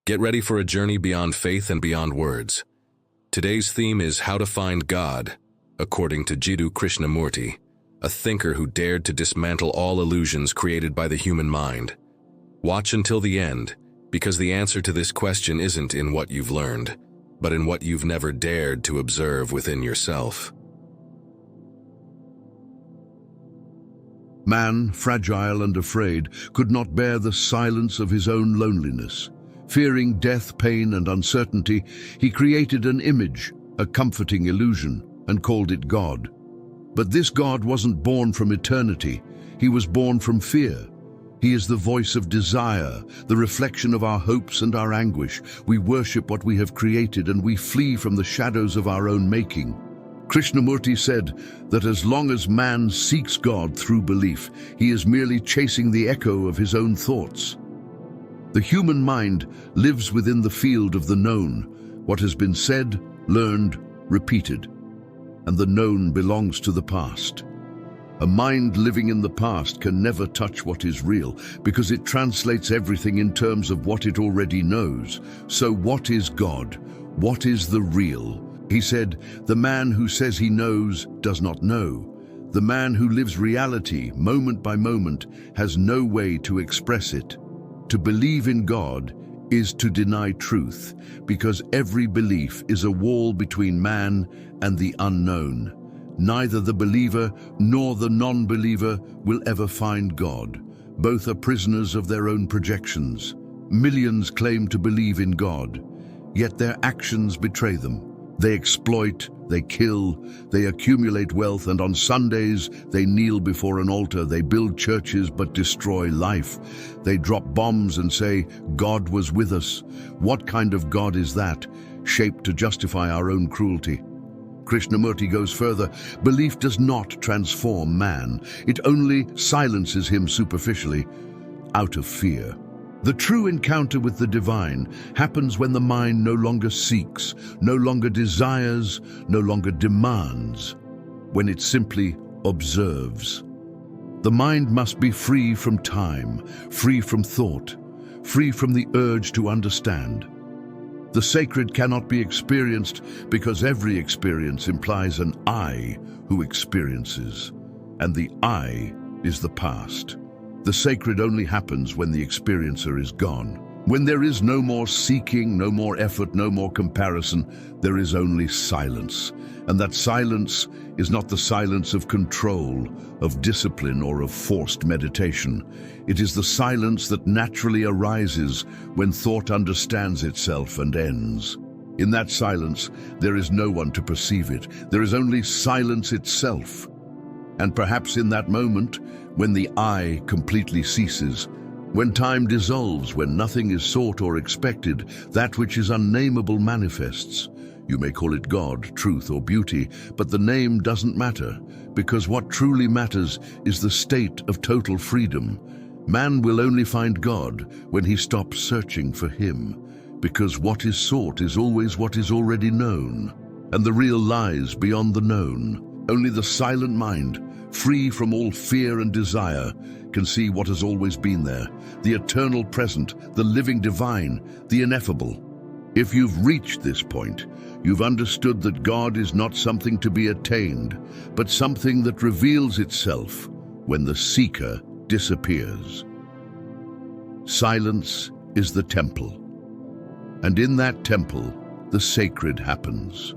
Get ready for a journey beyond faith and beyond words. Today's theme is how to find God, according to Jiddu Krishnamurti, a thinker who dared to dismantle all illusions created by the human mind. Watch until the end, because the answer to this question isn't in what you've learned, but in what you've never dared to observe within yourself. Man, fragile and afraid, could not bear the silence of his own loneliness. Fearing death, pain, and uncertainty, he created an image, a comforting illusion, and called it God. But this God wasn't born from eternity. He was born from fear. He is the voice of desire, the reflection of our hopes and our anguish. We worship what we have created and we flee from the shadows of our own making. Krishnamurti said that as long as man seeks God through belief, he is merely chasing the echo of his own thoughts. The human mind lives within the field of the known, what has been said, learned, repeated, and the known belongs to the past. A mind living in the past can never touch what is real because it translates everything in terms of what it already knows. So what is God? What is the real? He said, "The man who says he knows does not know. The man who lives reality moment by moment has no way to express it. To believe in God is to deny truth, because every belief is a wall between man and the unknown. Neither the believer nor the non-believer will ever find God. Both are prisoners of their own projections. Millions claim to believe in God, yet their actions betray them. They exploit, they kill, they accumulate wealth, and on Sundays they kneel before an altar. They build churches but destroy life. They drop bombs and say, 'God was with us.' What kind of God is that, shaped to justify our own cruelty?" Krishnamurti goes further. Belief does not transform man. It only silences him superficially, out of fear. The true encounter with the divine happens when the mind no longer seeks, no longer desires, no longer demands, when it simply observes. The mind must be free from time, free from thought, free from the urge to understand. The sacred cannot be experienced because every experience implies an I who experiences, and the I is the past. The sacred only happens when the experiencer is gone. When there is no more seeking, no more effort, no more comparison, there is only silence. And that silence is not the silence of control, of discipline, or of forced meditation. It is the silence that naturally arises when thought understands itself and ends. In that silence, there is no one to perceive it. There is only silence itself. And perhaps in that moment, when the I completely ceases, when time dissolves, when nothing is sought or expected, that which is unnameable manifests. You may call it God, truth, or beauty, but the name doesn't matter, because what truly matters is the state of total freedom. Man will only find God when he stops searching for him, because what is sought is always what is already known, and the real lies beyond the known. Only the silent mind, free from all fear and desire, can see what has always been there, the eternal present, the living divine, the ineffable. If you've reached this point, you've understood that God is not something to be attained, but something that reveals itself when the seeker disappears. Silence is the temple, and in that temple, the sacred happens.